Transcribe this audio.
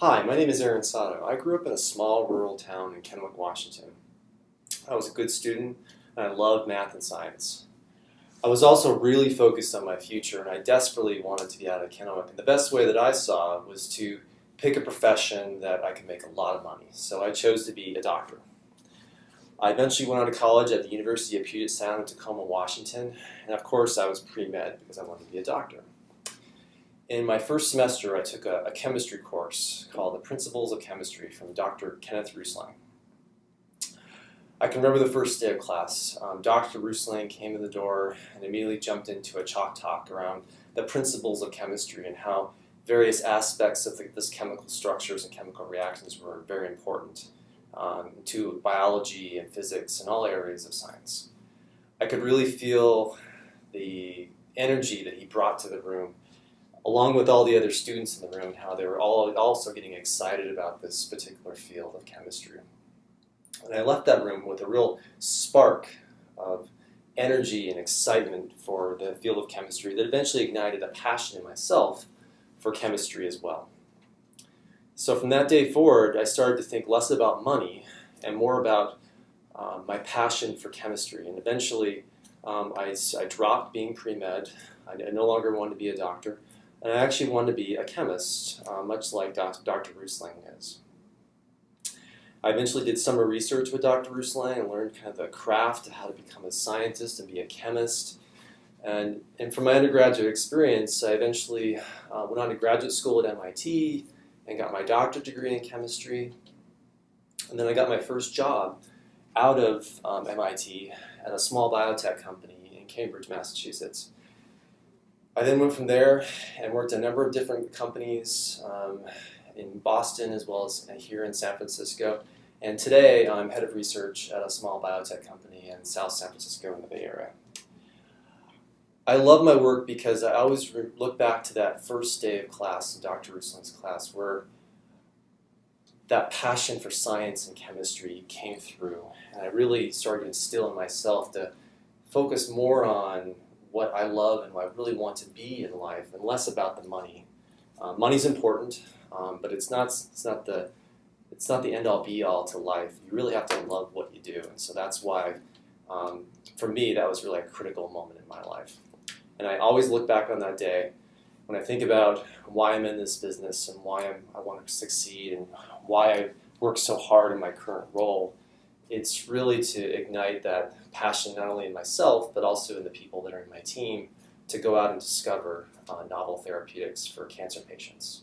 Hi, my name is Sato. I grew up in a small rural town in Kennewick, Washington. I was a good student and I loved math and science. I was also really focused on my future and I desperately wanted to get out of Kennewick. And the best way that I saw was to pick a profession that I could make a lot of money. So I chose to be a doctor. I eventually went on to college at the University of Puget Sound in Tacoma, Washington. And of course I was pre-med because I wanted to be a doctor. In my first semester, I took a chemistry course called The Principles of Chemistry from Dr. Kenneth Rusling. I can remember the first day of class. Dr. Rusling came in the door and immediately jumped into a chalk talk around the principles of chemistry and how various aspects of this chemical structures and chemical reactions were very important to biology and physics and all areas of science. I could really feel the energy that he brought to the room, along with all the other students in the room, how they were all also getting excited about this particular field of chemistry. And I left that room with a real spark of energy and excitement for the field of chemistry that eventually ignited a passion in myself for chemistry as well. So from that day forward, I started to think less about money and more about my passion for chemistry. And eventually, I dropped being pre-med. I no longer wanted to be a doctor. And I actually wanted to be a chemist, much like Dr. Rusling is. I eventually did summer research with Dr. Rusling and learned kind of the craft of how to become a scientist and be a chemist. And from my undergraduate experience, I eventually went on to graduate school at MIT and got my doctorate degree in chemistry. And then I got my first job out of MIT at a small biotech company in Cambridge, Massachusetts. I then went from there and worked at a number of different companies in Boston as well as here in San Francisco. And today I'm head of research at a small biotech company in South San Francisco in the Bay Area. I love my work because I always look back to that first day of class in Dr. Rusling's class where that passion for science and chemistry came through. And I really started to instill in myself to focus more on what I love and what I really want to be in life, and less about the money. Money's important, but it's not the end-all be-all to life. You really have to love what you do, and so that's why, for me, that was really a critical moment in my life. And I always look back on that day when I think about why I'm in this business and why I want to succeed and why I work so hard in my current role. It's really to ignite that passion not only in myself, but also in the people that are in my team to go out and discover novel therapeutics for cancer patients.